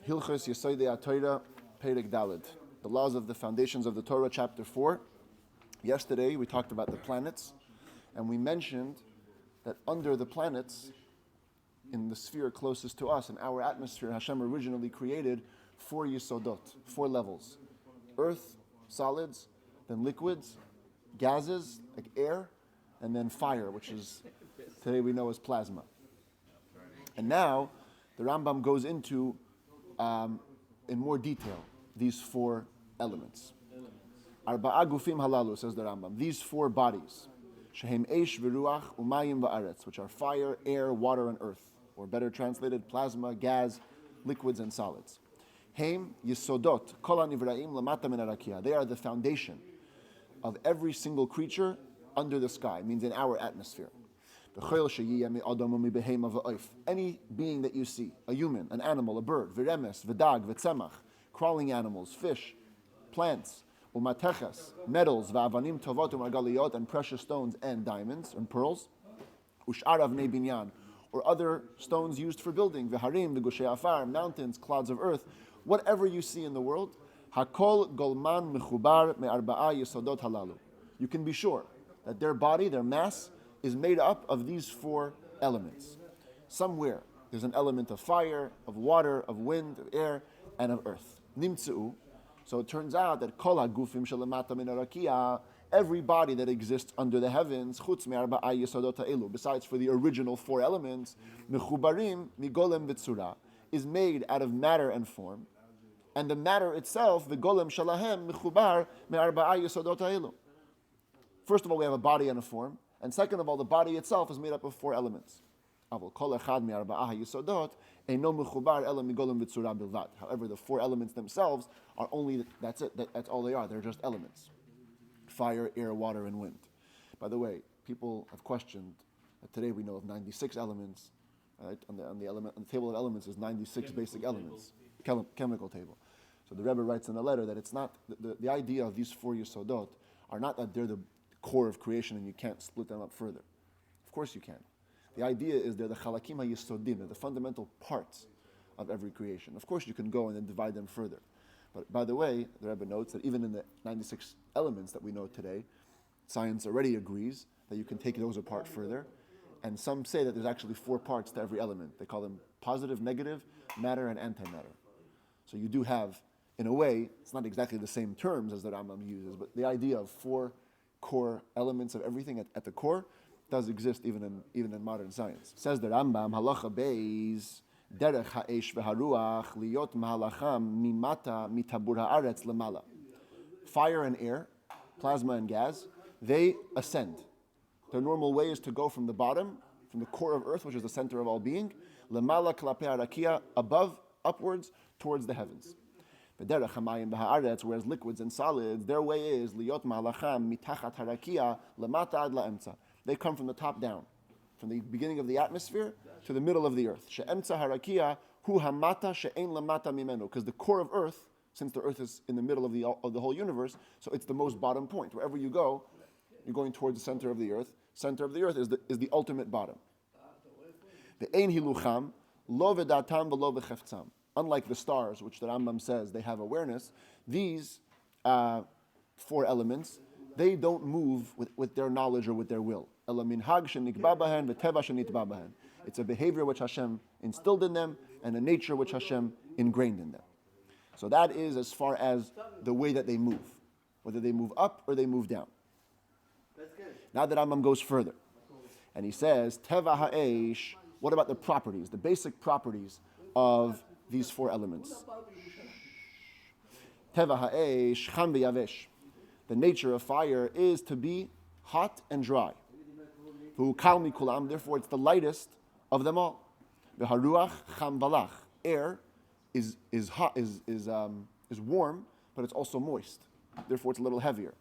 Hilchos Yesodei Hatorah, Perek Daled. The laws of the foundations of the Torah, chapter 4. Yesterday we talked about the planets, and we mentioned that under the planets, in the sphere closest to us, in our atmosphere, Hashem originally created 4 Yesodot, 4 levels. Earth, solids, then liquids, gases, like air, and then fire, which is, today we know as plasma. And now, the Rambam goes into, in more detail, these 4 elements. Arba'a gufim halalu, says the Rambam. These 4 bodies, shehem eish v'ruach umayim va'aretz, which are fire, air, water, and earth, or better translated, plasma, gas, liquids, and solids. Heim yesodot kol hanivra'im lamata min harakia. They are the foundation of every single creature under the sky, means in our atmosphere. Any being that you see, a human, an animal, a bird, v'remes, v'dag, v'tzemach, crawling animals, fish, plants, u'matechas, metals, v'avanim tovot u'margaliyot, and precious stones and diamonds and pearls, u'sh'ar avnei binyan, or other stones used for building, v'harim, v'gushei afar, mountains, clouds of earth, whatever you see in the world, hakol golman mechubar me'arba'a yesodot halalu. You can be sure that their body, their mass, is made up of these 4 elements. Somewhere there's an element of fire, of water, of wind, of air, and of earth. Nimtzu. So it turns out that kol hagufim shelemata min harakia, every body that exists under the heavens, chutz me'arba'a yesodot ha'elu, besides for the original 4 elements, mechubarim migolem v'tzura, is made out of matter and form, and the matter itself, the golem shalahem mechubar me'arba'a yesodot ha'elu. First of all, we have a body and a form. And second of all, the body itself is made up of 4 elements. However, the 4 elements themselves are only, that's it, that's all they are. They're just elements. Fire, air, water, and wind. By the way, people have questioned that today we know of 96 elements. Right? On the table of elements is 96 basic elements, chemical table. So the Rebbe writes in a letter that it's not, the idea of these 4 Yesodot are not that they're the core of creation and you can't split them up further. Of course you can. The idea is they're the chalakim ha-yesodim, they're the fundamental parts of every creation. Of course you can go and then divide them further. But by the way, the Rebbe notes that even in the 96 elements that we know today, science already agrees that you can take those apart further. And some say that there's actually 4 parts to every element. They call them positive, negative, matter, and antimatter. So you do have, in a way, it's not exactly the same terms as the Rambam uses, but the idea of 4 core elements of everything at the core does exist even in modern science. Says the Rambam, halacha beis derech ha'esh v'haruach liyot mahalacham mimata mitabur haaretz lemala. Fire and air, plasma and gas, they ascend. Their normal way is to go from the bottom, from the core of earth, which is the center of all being, lemala klape harakia, above, upwards, towards the heavens. Whereas liquids and solids, their way is liyot malacham mitachat harakia lamata ad laemtza. They come from the top down, from the beginning of the atmosphere to the middle of the earth. She'emtza harakia hu hamata she'ein lamata mimenu. Because the core of earth, since the earth is in the middle of the whole universe, so it's the most bottom point. Wherever you go, you're going towards the center of the earth. Center of the earth is the ultimate bottom. The ein hilucham lo v'datam v'lo v'cheftzam. Unlike the stars, which the Rambam says they have awareness, these 4 elements, they don't move with their knowledge or with their will. It's a behavior which Hashem instilled in them and a nature which Hashem ingrained in them. So that is as far as the way that they move, whether they move up or they move down. Now the Rambam goes further, and he says, Teva ha'esh, what about the properties, the basic properties of these 4 elements? Teva ha'esh cham v'yavesh. The nature of fire is to be hot and dry. V'hu kal mikulam, therefore it's the lightest of them all. V'haruach cham v'lach. Air is hot, is warm, but it's also moist. Therefore it's a little heavier.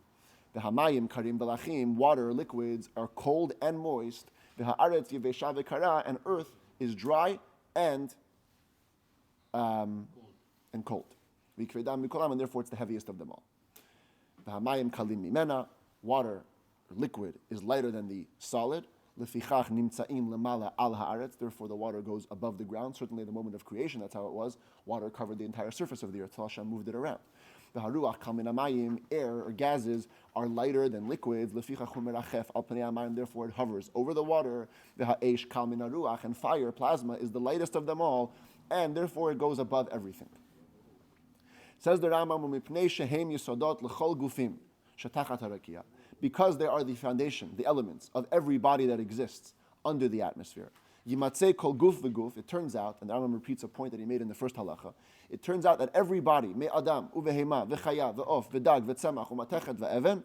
V'hamayim karim v'lachim, water, liquids are cold and moist. V'ha'aretz yevesha v'kara, and earth is dry and cold. And therefore it's the heaviest of them all. Water, liquid, is lighter than the solid. Lefichach nimtzaim lemala al haaretz. Therefore, the water goes above the ground. Certainly, at the moment of creation, that's how it was. Water covered the entire surface of the earth. Hashem moved it around. The haruach kal min hamayim, air or gases are lighter than liquids. Lefichach hu merachef al pnei hamayim. Therefore, it hovers over the water. The ha'esh kal min haruach, and fire, plasma, is the lightest of them all, and therefore it goes above everything. Says the Rambam, mipnei shehem yesodot l'chol gufim shetachat harakia, because they are the foundation, the elements of every body that exists under the atmosphere. Yimatzei kol guf v'guf. It turns out, and the Rambam repeats a point that he made in the first halacha, it turns out that every body, me adam, uvehema, v'chaya, v'of, v'dag, v'tzemach, u'matechet, v'even,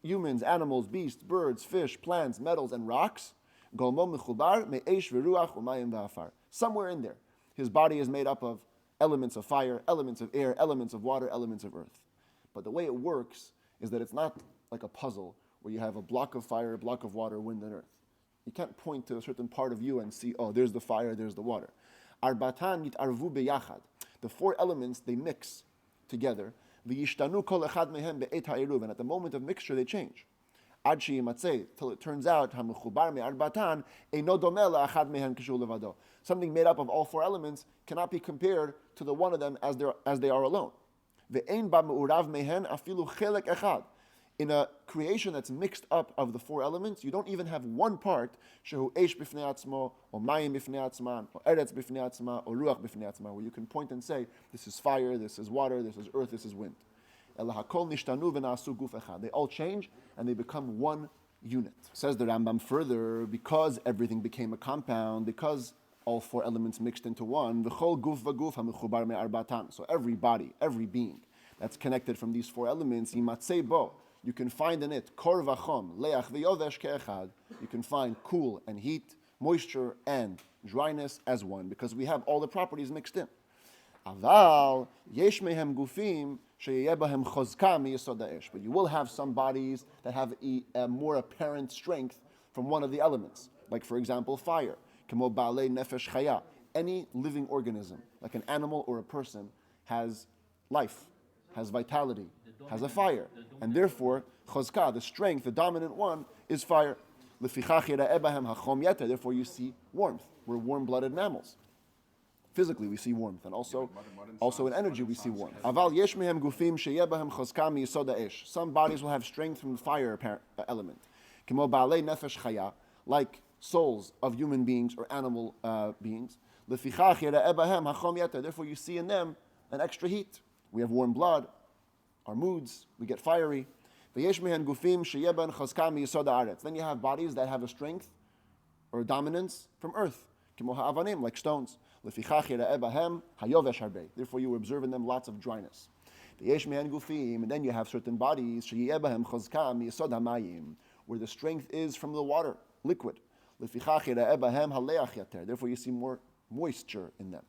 humans, animals, beasts, birds, fish, plants, metals, and rocks, golmo mechubar, me'esh v'ruach, u'mayim v'afar. Somewhere in there, his body is made up of elements of fire, elements of air, elements of water, elements of earth. But the way it works is that it's not like a puzzle where you have a block of fire, a block of water, wind, and earth. You can't point to a certain part of you and see, oh, there's the fire, there's the water. Arbatan yitarvu beyachad. The four elements, they mix together. V'yishtanu kol echad mehem be'et ha'eruv. And at the moment of mixture, they change. Ad sheyimatzei, till it turns out, ha'mechubar me'arbatan eino domeh la'achad mehem kishu levado. Something made up of all four elements cannot be compared to the one of them as they are alone. Ve'ein ba me'urav mehen afilu chelek echad. In a creation that's mixed up of the four elements, you don't even have one part, shehu eish b'fnei atzmo, or mayim b'fnei atzman, or eretz b'fnei atzma, or ruach b'fnei atzma, where you can point and say, this is fire, this is water, this is earth, this is wind. Ela hakol nishtanu v'na'asu guf echad. They all change and they become one unit. Says the Rambam further, because everything became a compound, because all four elements mixed into one, v'chol guf v'guf ha'mechubar me'arbatan. So every body, every being that's connected from these four elements, yimatzei bo, you can find in it kor v'chom, leach v'yovesh ke'echad. You can find cool and heat, moisture and dryness as one, because we have all the properties mixed in. Aval yesh mehem gufim sheyeh bahem chozka miyesod ha'esh. But you will have some bodies that have a more apparent strength from one of the elements, like for example fire. Kemo ba'alei nefesh chaya. Any living organism, like an animal or a person, has life, has vitality, has a fire, and therefore chozka, the strength, the dominant one, is fire. Lefichach yira'eh bahem hachom yeter. Therefore, you see warmth. We're warm-blooded mammals. Physically, we see warmth, and also in energy, we see warmth. Aval yesh mehem gufim sheyeh bahem chozka miyesod ha'esh. Some bodies will have strength from the fire element. Kemo ba'alei nefesh chaya, like souls of human beings or animal beings. Lefichach yira'eh bahem hachom yeter. Therefore, you see in them an extra heat. We have warm blood. Our moods, we get fiery. Then you have bodies that have a strength or a dominance from earth, like stones. Therefore you observe in them lots of dryness. And then you have certain bodies where the strength is from the water, liquid. Therefore you see more moisture in them.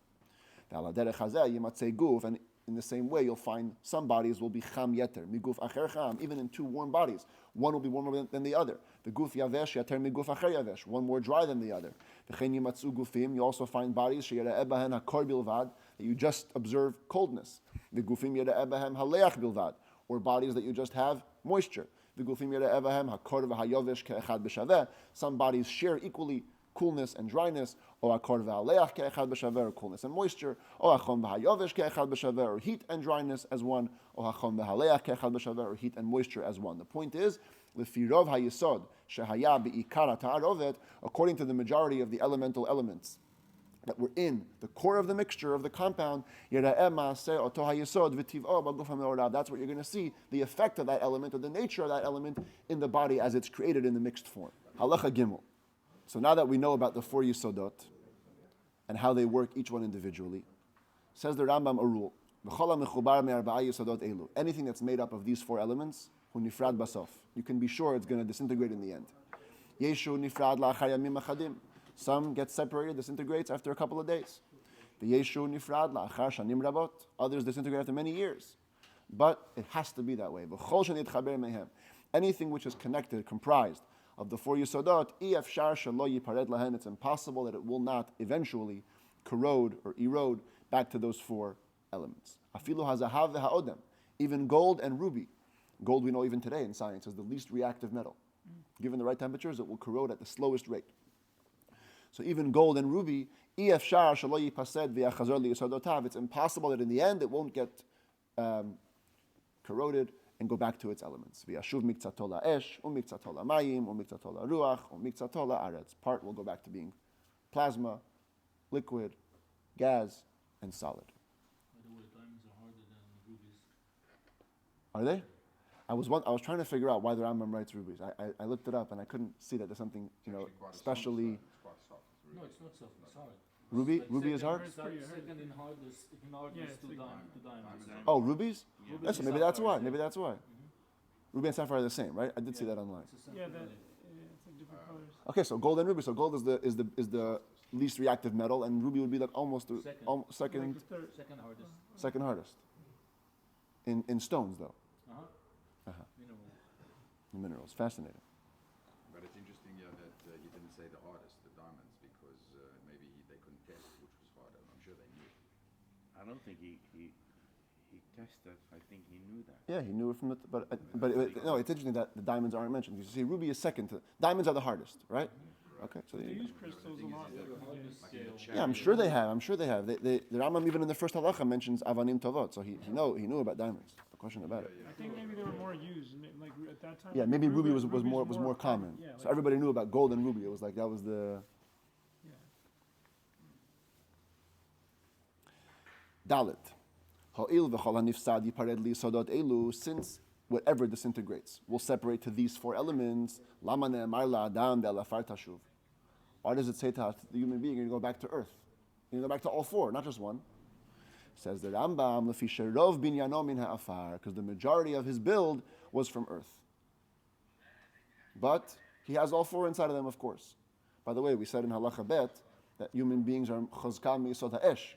And in the same way, you'll find some bodies will be cham yeter, miguf acher cham, even in two warm bodies. One will be warmer than the other. The guf yavesh yeter miguf acher yavesh, one more dry than the other. V'chein yimatzu gufim, you also find bodies sheyereh bahen hakor bilvad, that you just observe coldness. The gufim yereh bahem haleach bilvad, or bodies that you just have moisture. The gufim yereh bahem hakor v'hayovesh ke'echad b'shaveh, some bodies share equally coolness and dryness, or akor v'aleach ke'echad b'shaveh, or coolness and moisture, or achom v'hayovesh ke'echad b'shaveh, or heat and dryness as one, or achom v'aleach ke'echad b'shaveh, or heat and moisture as one. The point is, l'firov hayesod shehaya be'ikar ha'ta'arovet, according to the majority of the elemental elements that were in the core of the mixture of the compound, that's what you're going to see, the effect of that element, or the nature of that element in the body as it's created in the mixed form. Halacha Gimel. So now that we know about the four Yesodot and how they work each one individually, says the Rambam a rule. Anything that's made up of these four elements, hunifrad basof, you can be sure it's going to disintegrate in the end. Yeshu nifrad la'achar yamim achadim. Some get separated, disintegrates after a couple of days. The Yeshu nifrad la'achar shanim rabot. Others disintegrate after many years. But it has to be that way. Anything which is connected, comprised of the four Yesodot, it's impossible that it will not eventually corrode or erode back to those four elements. Even gold and ruby. Gold we know even today in science is the least reactive metal. Given the right temperatures, it will corrode at the slowest rate. So even gold and ruby, it's impossible that in the end it won't get corroded and go back to its elements. Part will go back to being plasma, liquid, gas, and solid. By the way, diamonds are harder than rubies. Are they? I was trying to figure out why the Rambam writes rubies. I looked it up and I couldn't see that there's something specially. No, it's not soft. It's hard. Ruby is hard. Second in hardness to diamonds. Oh, rubies? Yeah. Yes, maybe that's why. Ruby and sapphire are the same, right? I did see that online. It's like different colors. Okay, so gold and ruby. So gold is the least reactive metal, and ruby would be like almost the second Like the third. Second hardest. in stones though. Minerals. Minerals, fascinating. But it's interesting, that he didn't say the hardest, the diamonds, because maybe they couldn't test which was harder. I'm sure they knew. I don't think he tested. I think he knew that. Yeah, he knew it from the. No, it's interesting that the diamonds aren't mentioned. You see, ruby is second to diamonds are the hardest, right? Okay, so They use crystals a lot. yeah, I'm sure they have. The Rambam even in the first halacha mentions avanim tovot, so he knew about diamonds. No question about it. I think maybe they were more used, like at that time. Yeah, maybe ruby was more common. Yeah, So everybody knew about gold and ruby. It was like that was the. Dalit. Ha'il v'chol hanifsad yipared li sodot elu, since whatever disintegrates will separate to these four elements. Lama ne'amar la'adam be'alafar tashuv. Why does it say to the human being, you're going to go back to earth? You're going to go back to all four, not just one. Says the Rambam, lefi sherov binyano min ha'afar, because the majority of his build was from earth. But he has all four inside of them, of course. By the way, we said in halacha bet that human beings are chazkal mi'yisod ha'esh.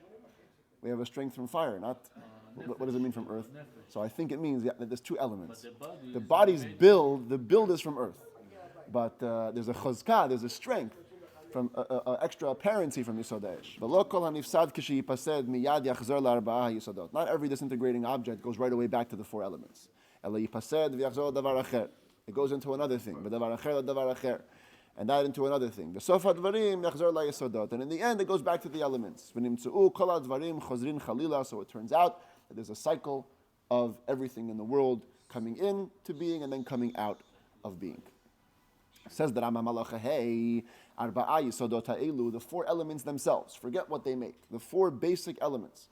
We have a strength from fire, not. What does it mean from earth? So I think it means that there's two elements. The body's build, the build is from earth. But there's a chazkah, there's a strength from extra apparency from Yesodei. Not every disintegrating object goes right away back to the four elements. It goes into another thing. And that into another thing. And in the end, it goes back to the elements. So it turns out that there's a cycle of everything in the world coming into being and then coming out of being. Says the Rambam Malacha, hey, the four elements themselves, forget what they make. The four basic elements.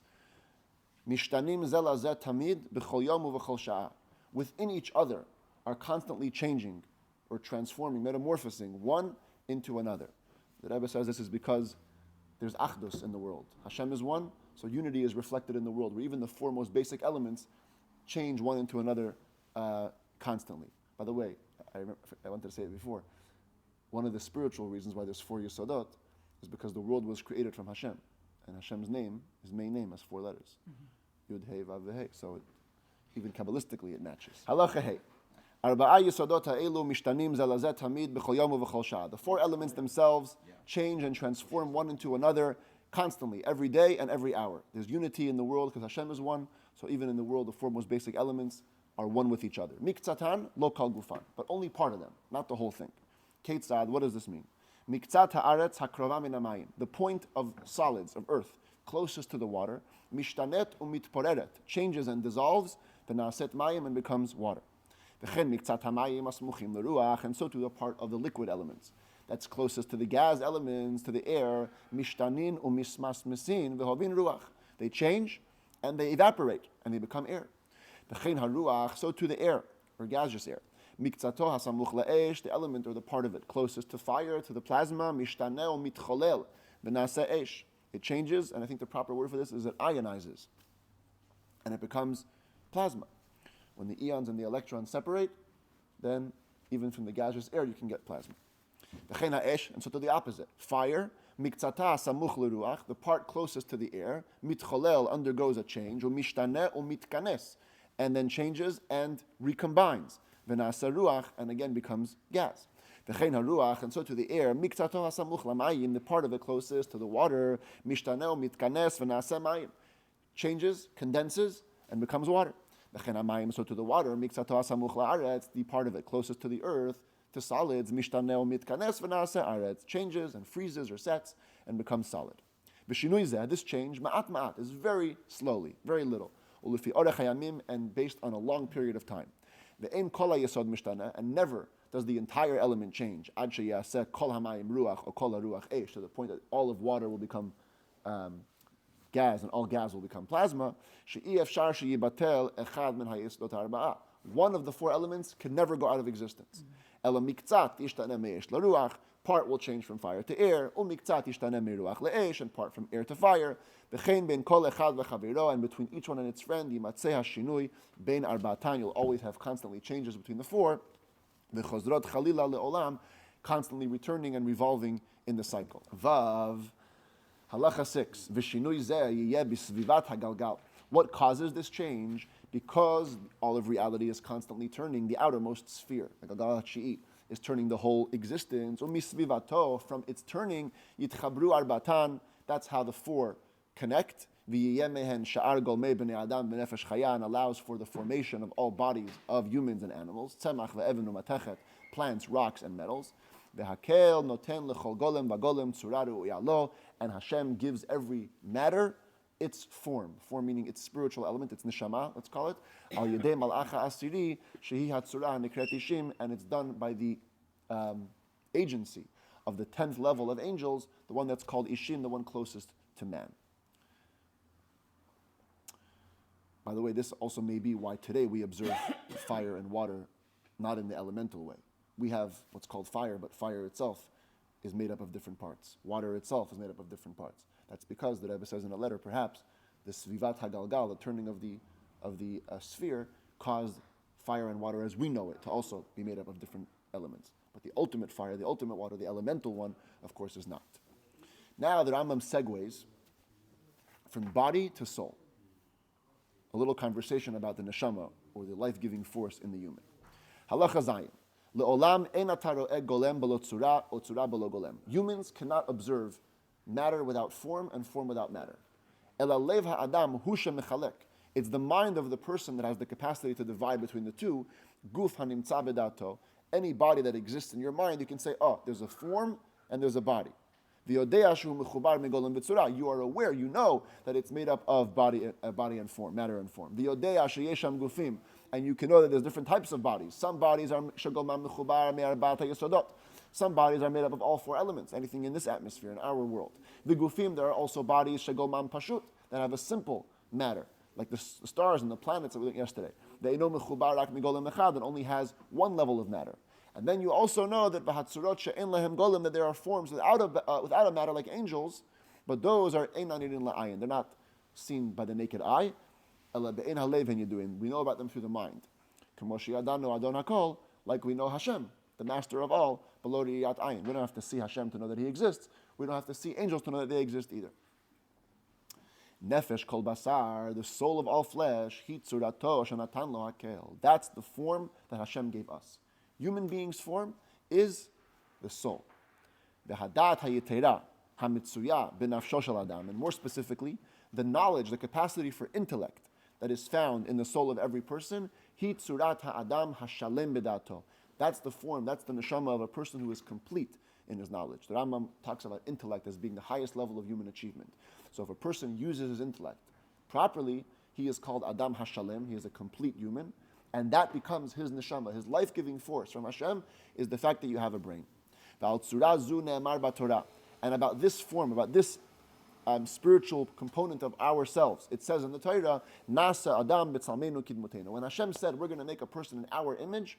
Mishtanim zelazet tamid b'chol yom u'v'chol sha'ah. Within each other are constantly changing or transforming, metamorphosing one into another. The Rebbe says this is because there's achdus in the world. Hashem is one, so unity is reflected in the world, where even the four most basic elements change one into another constantly. By the way, I wanted to say it before. One of the spiritual reasons why there's four Yesodot is because the world was created from Hashem, and Hashem's name, his main name, has four letters: Yud Hey Vav Vehei. So even kabbalistically, it matches. Halacha Hey. The four elements themselves change and transform one into another constantly, every day and every hour. There's unity in the world because Hashem is one, so even in the world, the four most basic elements are one with each other. Miktzatan, lo kal gufan, but only part of them, not the whole thing. Ketzad, what does this mean? Miktzat haaretz hakrova min hamayim, the point of solids, of earth, closest to the water, mishtanet umitporeret, changes and dissolves, v'naaset mayim, and becomes water. And so to the part of the liquid elements that's closest to the gas elements, to the air. They change and they evaporate and they become air. So to the air, or gaseous air. The element or the part of it closest to fire, to the plasma. It changes, and I think the proper word for this is it ionizes. And it becomes plasma. When the eons and the electrons separate, then even from the gaseous air you can get plasma. And so to the opposite. Fire, the part closest to the air, mitcholel, undergoes a change, and then changes and recombines, and again becomes gas. And so to the air, the part of it closest to the water, changes, condenses, and becomes water. So to the water, the part of it closest to the earth, to solids, mishtaneh mitkanes v'naseh aretz, changes and freezes or sets and becomes solid. V'shinui zeh, this change, ma'at ma'at, is very slowly, very little. Ulefi orech hayamim, and based on a long period of time. Ve'en kol ha'yesod mishtaneh, and never does the entire element change. Ad sheyaseh kol hamayim ruach or kol haruach eish, to the point that all of water will become gas and all gas will become plasma. She'i efshar sheyibatel echad min hayesodot ha'arba'ah. One of the four elements can never go out of existence. Ela miktzat yishtaneh me'esh laruach, part will change from fire to air. Umiktzat yishtaneh me'ruach le'esh, and part from air to fire. V'chein ben kol echad v'chaviro, and between each one and its friend, yimatzeh hashinui ben arba'atan, you'll always have constantly changes between the four. V'chozrot chalila le'olam, constantly returning and revolving in the cycle. Vav, halacha 6, v'shinui zeh yiyeh b'svivat hagalgal. What causes this change? Because all of reality is constantly turning the outermost sphere. The Galgal HaShi'i is turning the whole existence. Umisvivato, from its turning, yitchabru arbatan, that's how the four connect. V'yiyeh mehen sha'ar golmei b'nei adam b'nefesh chaya, and allows for the formation of all bodies of humans and animals. Tzemach ve'even u'matechet, plants, rocks, and metals. V'hakel noten lechol golem v'golem tzuraru u'yalo, and Hashem gives every matter its form meaning its spiritual element, its neshama, let's call it. Al yedei malacha asiri shehi hatzurah nekret ishim, and it's done by the agency of the 10th level of angels, the one that's called ishim, the one closest to man. By the way, this also may be why today we observe fire and water not in the elemental way. We have what's called fire, but fire itself is made up of different parts. Water itself is made up of different parts. That's because, the Rebbe says in a letter, perhaps, the Svivat HaGalgal, the turning of the sphere, caused fire and water as we know it to also be made up of different elements. But the ultimate fire, the ultimate water, the elemental one, of course, is not. Now the Rambam segues from body to soul. A little conversation about the neshama, or the life-giving force in the human. Halacha Zayin. Le'olam ein ataro e golem b'lo tzura, o tzura b'lo golem. Humans cannot observe matter without form and form without matter. Ela lev ha'adam hu shemechalek. It's the mind of the person that has the capacity to divide between the two. Guf hanimtza bedato. Any body that exists in your mind, you can say, oh, there's a form and there's a body. V'yodea shu mechubar megolem b'tzura. You are aware, you know that it's made up of body and form, matter and form. V'yodea sheyesham gufim. And you can know that there's different types of bodies. Some bodies are shagolman mechubar me'arbat ha'yesodot. Some bodies are made up of all four elements, anything in this atmosphere, in our world. The gufim, there are also bodies, shagolman pashut, that have a simple matter, like the stars and the planets that we looked at yesterday. The eno mechubar rak megolem echad, that only has one level of matter. And then you also know that b'hatzurot she'en lehem golem, that there are forms without a matter like angels, but those are ein anirin la'ayin. They're not seen by the naked eye. Ela be'en halev hen yeduin. We know about them through the mind. K'mo she'yadanu adon hakol, like we know Hashem, the master of all, below riyat ayin. We don't have to see Hashem to know that He exists. We don't have to see angels to know that they exist either. Nefesh kol basar, the soul of all flesh, hi tzurato shenatan lo hakel. That's the form that Hashem gave us. Human beings' form is the soul. The hadat hayitera hamitzuya b'nafsho shel adam, and more specifically, the knowledge, the capacity for intellect that is found in the soul of every person, hi tzurat ha'adam hashalem bedato. That's the form, that's the neshama of a person who is complete in his knowledge. The Rambam talks about intellect as being the highest level of human achievement. So if a person uses his intellect properly, he is called Adam Hashalem, he is a complete human, and that becomes his neshama, his life-giving force from Hashem is the fact that you have a brain. And about this form, about this spiritual component of ourselves, it says in the Torah, Nasa Adam b'tzalmenu kidmotenu. When Hashem said we're going to make a person in our image,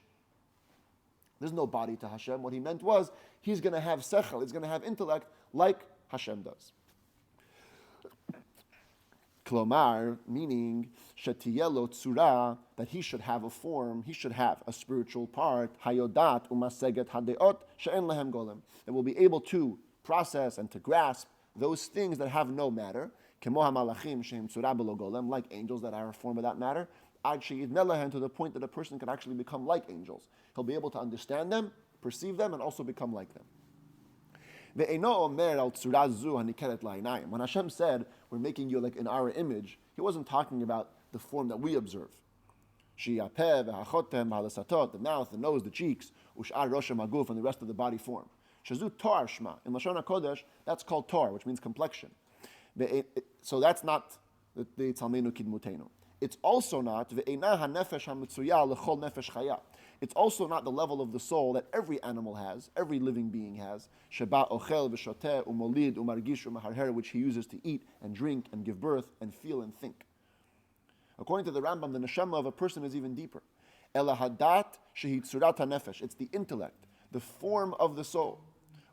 there's no body to Hashem. What He meant was He's going to have sechel, He's going to have intellect like Hashem does. Klomar, meaning shetiyelo tzura, that he should have a form, he should have a spiritual part. Hayodat umaseget hadeot she'en lehem golem. That will be able to process and to grasp those things that have no matter. Kemo hamalachim she'em tzura belo golem, like angels that are a form without matter. Ad she'yivneh lehem, to the point that a person can actually become like angels. He'll be able to understand them, perceive them, and also become like them. When Hashem said, we're making you like in our image, He wasn't talking about the form that we observe. Shiyapeh v'hachotem v'halasatot, the mouth, the nose, the cheeks, ush'ar roshem haguf, and the rest of the body form. Shazu tor shma. In Lashon HaKodesh, that's called tor, which means complexion. So that's not the tzalmenu kidmutenu. It's also not ve'ena hanefesh hamitzuya lechol nefesh chaya. It's also not the level of the soul that every animal has, every living being has. Sheba ochel v'shoteh umolid umargish umaharher, which he uses to eat and drink and give birth and feel and think. According to the Rambam, the neshama of a person is even deeper. Ela hadat shehi tzurat hanefesh. It's the intellect, the form of the soul.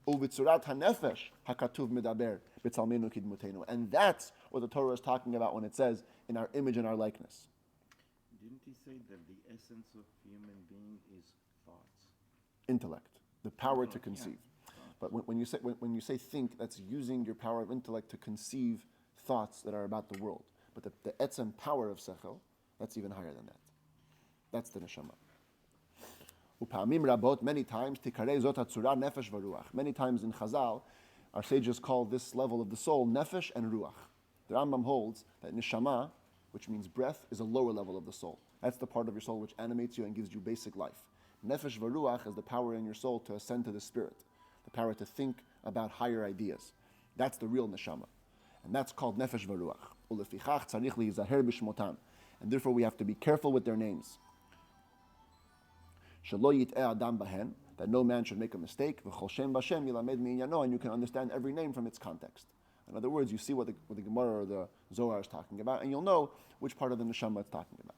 Uvitzurat hanefesh hakatuv medaber b'tzalmenu kidmutenu. And that's what the Torah is talking about when it says, in our image and our likeness. Didn't he say that the essence of human being is thoughts? Intellect, the power to conceive. But when you say think, that's using your power of intellect to conceive thoughts that are about the world. But the etzem power of sechel, that's even higher than that. That's the neshama. Upamim rabot, many times, tikarei zot hatzura nefesh v'ruach. Many times in Chazal, our sages call this level of the soul nefesh and ruach. The Rambam holds that neshama, which means breath, is a lower level of the soul. That's the part of your soul which animates you and gives you basic life. Nefesh v'ruach is the power in your soul to ascend to the spirit, the power to think about higher ideas. That's the real neshama. And that's called nefesh v'ruach. Ulefichach tzarich lizaher b'shmotan. And therefore we have to be careful with their names. Shelo yit'eh adam bahen, that no man should make a mistake. V'chol shem b'shem yilamed mi'inyano, and you can understand every name from its context. In other words, you see what the Gemara or the Zohar is talking about, and you'll know which part of the neshama it's talking about.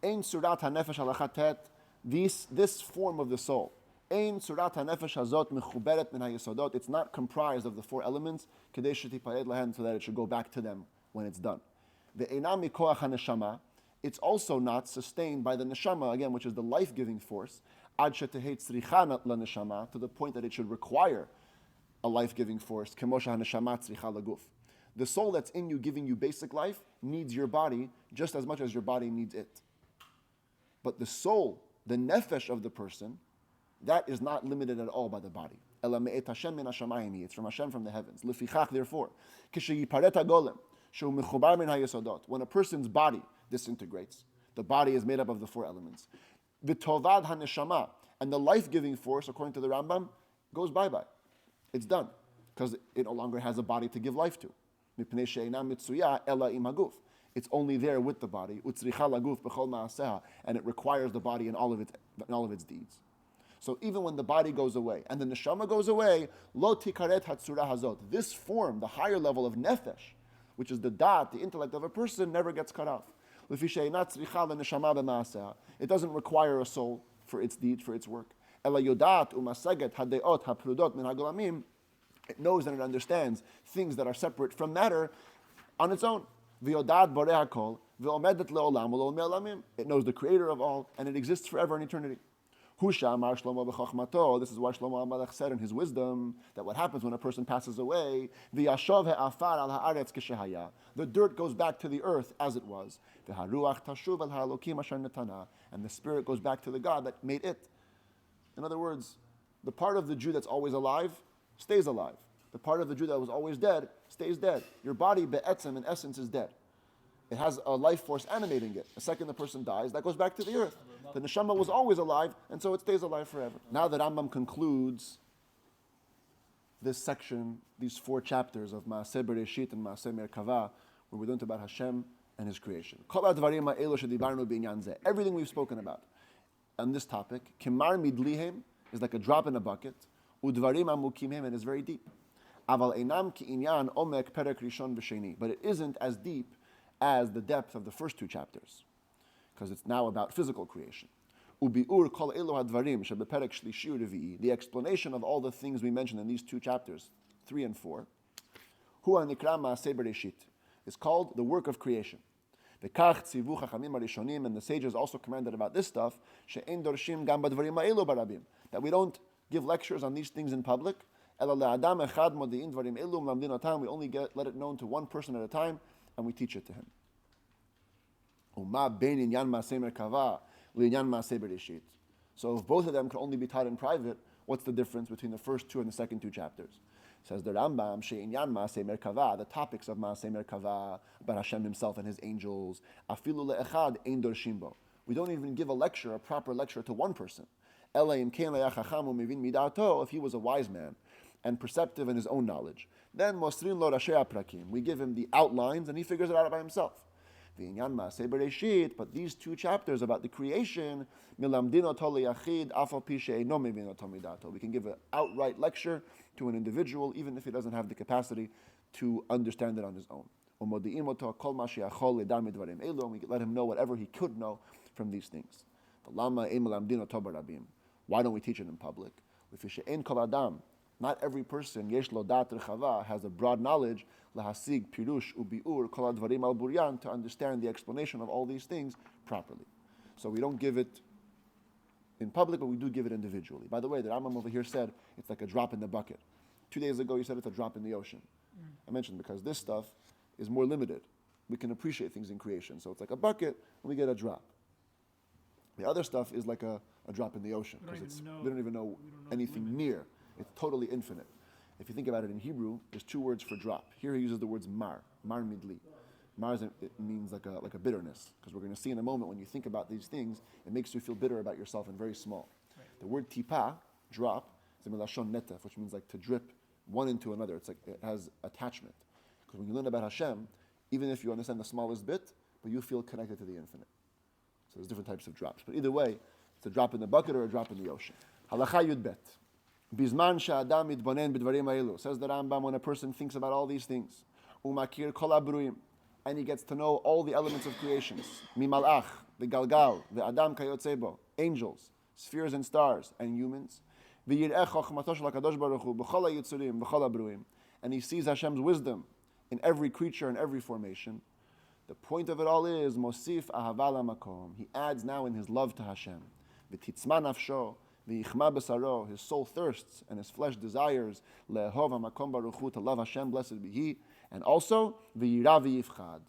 Ein surat hanefesh halachatet, this form of the soul. Ein surat hanefesh hazot mechuberet min hayesodot. It's not comprised of the four elements, kedei shetipared lahen, so that it should go back to them when it's done. Ve'einam mikoach haneshama. It's also not sustained by the neshama, again, which is the life-giving force, ad shetehei tzricha laneshama, to the point that it should require a life-giving force. The soul that's in you, giving you basic life, needs your body just as much as your body needs it. But the soul, the nefesh of the person, that is not limited at all by the body. It's from Hashem, from the heavens. Therefore, when a person's body disintegrates, the body is made up of the four elements. And the life-giving force, according to the Rambam, goes bye-bye. It's done, because it no longer has a body to give life to. It's only there with the body, and it requires the body in all of its deeds. So even when the body goes away and the neshama goes away, lo tikaret hatzura hazot. This form, the higher level of nefesh, which is the dat, the intellect of a person, never gets cut off. It doesn't require a soul for its deed, for its work. It knows and it understands things that are separate from matter on its own. It knows the creator of all, and it exists forever in eternity. This is why Shlomo HaMelech said in his wisdom that what happens when a person passes away, the dirt goes back to the earth as it was, and the spirit goes back to the God that made it. In other words, the part of the Jew that's always alive stays alive. The part of the Jew that was always dead stays dead. Your body, be'etzem, in essence, is dead. It has a life force animating it. The second the person dies, that goes back to the earth. The neshama was always alive, and so it stays alive forever. Now that Rambam concludes this section, these 4 chapters of Maaseh Bereshit and Maaseh Merkava, where we learned about Hashem and His creation. Everything we've spoken about on this topic, Kimar midlihem, is like a drop in a bucket. Udvarim amukimhem, and is very deep. Aval einam ki inyan omek perek rishon v'sheni. But it isn't as deep as the depth of the first 2 chapters, because it's now about physical creation. Ubiur kol elu hadvarim shebeperek shlishi u'revi'i. The explanation of all the things we mentioned in these 2 chapters, 3 and 4, hu hanikra ma'aseh bereshit, is called the work of creation. V'kach tzivu chachamim harishonim, and the sages also commanded about this stuff, she'en dorshim gam badvarim ha'elu barabim, that we don't give lectures on these things in public. We only let it known to one person at a time, and we teach it to him. So if both of them can only be taught in private, what's the difference between the first 2 and the second 2 chapters? Says the Rambam, She'inyan Maaseh Merkava, the topics of Maaseh Merkava, about Hashem himself and his angels, Afilu le'echad ein dorshim bo. We don't even give a proper lecture to one person. Ela im ken le'ach chacham u'mevin midato, if he was a wise man and perceptive in his own knowledge. Then Mosrin lo rashei aprakim, we give him the outlines and he figures it out by himself. V'inyan Maaseh Bereshit, but these 2 chapters about the creation, milamdin oto leyachid afal pi she'eino mevin oto midato. We can give an outright lecture to an individual, even if he doesn't have the capacity to understand it on his own. And we let him know whatever he could know from these things. Why don't we teach it in public? Not every person has a broad knowledge to understand the explanation of all these things properly. So we don't give it in public, but we do give it individually. By the way, the Rambam over here said it's like a drop in the bucket. 2 days ago, he said it's a drop in the ocean. I mentioned because this stuff is more limited. We can appreciate things in creation. So it's like a bucket, and we get a drop. The other stuff is like a drop in the ocean, because we don't even know anything near. It's totally infinite. If you think about it in Hebrew, there's 2 words for drop. Here he uses the words mar midli. Mar it means like a bitterness, because we're going to see in a moment when you think about these things, it makes you feel bitter about yourself and very small. Right. The word tipa, drop, is a milashon netef, which means like to drip one into another. It's like it has attachment. Because when you learn about Hashem, even if you understand the smallest bit, but you feel connected to the infinite. So there's different types of drops. But either way, it's a drop in the bucket or a drop in the ocean. Halacha yud bet. Bizman sha'adam yitbonen b'dvarim ha'elu. Says the Rambam, when a person thinks about all these things, umakir kol ha'bruim, and he gets to know all the elements of creations, mimalach, the galgal, the adam kayotzebo, angels, spheres and stars, and humans, v'yir'ech chochmato shel HaKadosh Baruch Hu b'chol ha'yitzurim b'chol ha'bruim, and he sees Hashem's wisdom in every creature and every formation. The point of it all is mosif ahava lamakom. He adds now in his love to Hashem, v'titzma nafsho, v'yichma b'saro, his soul thirsts and his flesh desires le'ehov ha'makom baruch hu, to love Hashem, blessed be He, and also v'yira v'yifchad.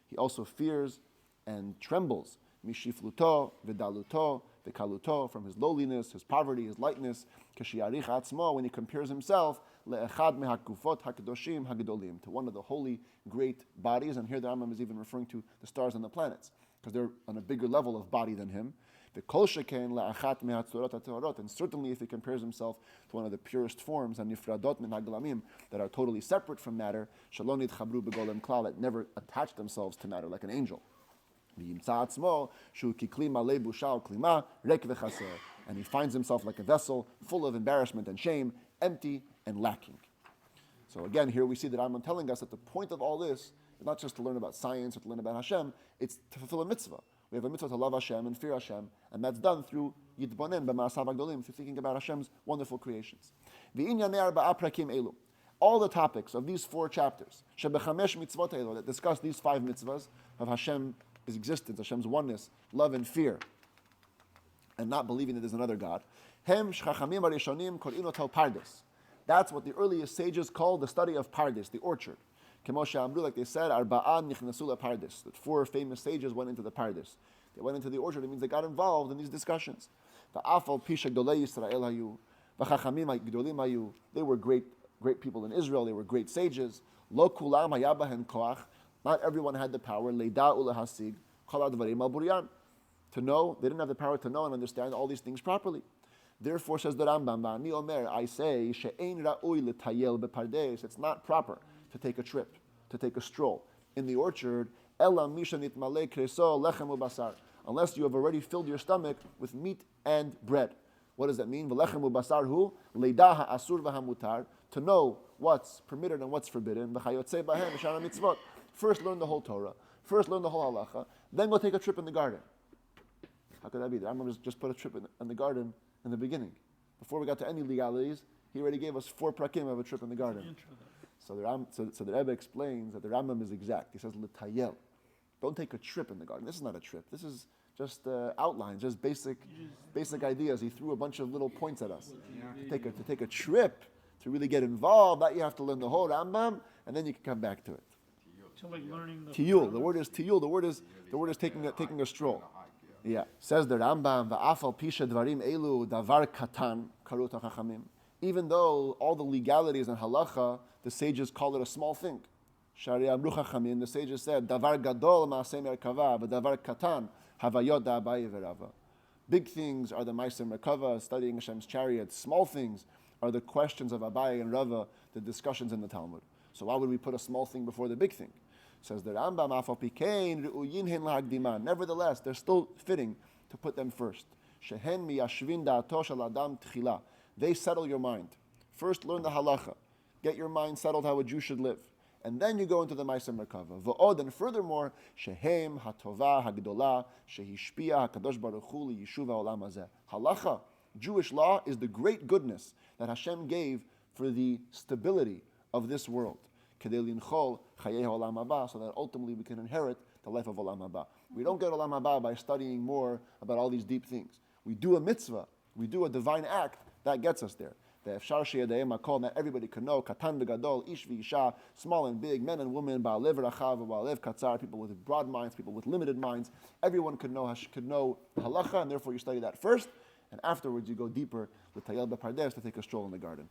He also fears and trembles mishifluto v'daluto v'kaluto, from his lowliness, his poverty, his lightness, k'shiyarich atzmo, when he compares himself le'echad mehakufot hakadoshim hagedolim, to one of the holy great bodies. And here the Rambam is even referring to the stars and the planets, because they're on a bigger level of body than him. V'kol sheken le'achat mehatzorot ha'teorot, and certainly if he compares himself to one of the purest forms, and nifradot min haglamim, that are totally separate from matter, shalom nitchabru b'golem klal, that never attach themselves to matter like an angel. V'yimtza atzmo shu kikli malei busha u'klima rek v'chaser, and he finds himself like a vessel full of embarrassment and shame, empty and lacking. So again, here we see that Rambam telling us that the point of all this is not just to learn about science or to learn about Hashem, it's to fulfill a mitzvah. We have a mitzvah to love Hashem and fear Hashem, and that's done through yitbonen b'ma'asav hagdolim, through thinking about Hashem's wonderful creations. V'inyanei arba'a prakim elu, all the topics of these 4 chapters, shebechamesh mitzvot elu, that discuss these 5 mitzvahs of Hashem's existence, Hashem's oneness, love and fear, and not believing that there's another God. Hem shchachamim harishonim kor'in otel pardes. That's what the earliest sages called the study of pardes, the orchard. Kemoshe Amru, like they said, arba'an nichnasu lepardes. That 4 famous sages went into the pardes. They went into the orchard. It means they got involved in these discussions. Va'afal pisha gdolei Yisrael hayu, v'chachamim gdolim hayu. They were great people in Israel. They were great sages. Lo kulam hayabahen koach. Not everyone had the power. Leida ulehasig kol advarim al buryan. To know, they didn't have the power to know and understand all these things properly. Therefore, says the Rambam, V'ani omer, I say, she'ein ra'ui l'tayel bepardes. It's not proper to take a trip, to take a stroll in the orchard, ela misha nitmalei kreso lechem u'basar, unless you have already filled your stomach with meat and bread. What does that mean? V'lechem u'basar hu, leida ha'asur v'hamutar, to know what's permitted and what's forbidden. V'chayotzei bahem v'shara mitzvot. First learn the whole Torah, first learn the whole halacha, then go take a trip in the garden. How could that be? The Rambam just put a trip in the garden in the beginning. Before we got to any legalities, he already gave us 4 prakim of a trip in the garden. So the Rebbe explains that the Rambam is exact. He says, l'tayel. Don't take a trip in the garden. This is not a trip. This is just outlines, just basic ideas. He threw a bunch of little points at us. To take a trip, to really get involved, that you have to learn the whole Rambam, and then you can come back to it. So like learning the Tiyul. The word is tiyul. The word is taking a stroll. Yeah. Says the Rambam, va'afal pisha dvarim elu davar katan karut hachachamim. even though all the legalities in halacha, the sages call it a small thing. Shari Amru Chachamim, the sages said, Davar gadol ma'aseh merkava, but davar katan havayot da'abaye v'rava. Big things are the ma'aseh merkava, studying Hashem's chariots. Small things are the questions of Abaye and Rava, the discussions in the Talmud. So why would we put a small thing before the big thing? Says the Rambam, Afal pikein ru'uyin hin lahagdiman. Nevertheless, they're still fitting to put them first. Shehen miyashvin da'ato shel adam tchila. They settle your mind. First, learn the halacha. Get your mind settled how a Jew should live. And then you go into the Ma'aser Merkava. V'od, and furthermore, Shehem hatova hagdola shehishpia hakadosh baruch hu liyishuv ha'olam hazeh. Halacha, Jewish law, is the great goodness that Hashem gave for the stability of this world. Kedei linchol chayei ha'olam haba, so that ultimately we can inherit the life of olam haba. We don't get olam haba by studying more about all these deep things. We do a mitzvah, we do a divine act, that gets us there. Not everybody can know. Katan v'gadol, ish v'isha, small and big, men and women, ba'alev rachav, ba'alev katzar, people with broad minds, people with limited minds. Everyone could know halacha, and therefore you study that first, and afterwards you go deeper with Tayel B'Pardes to take a stroll in the garden.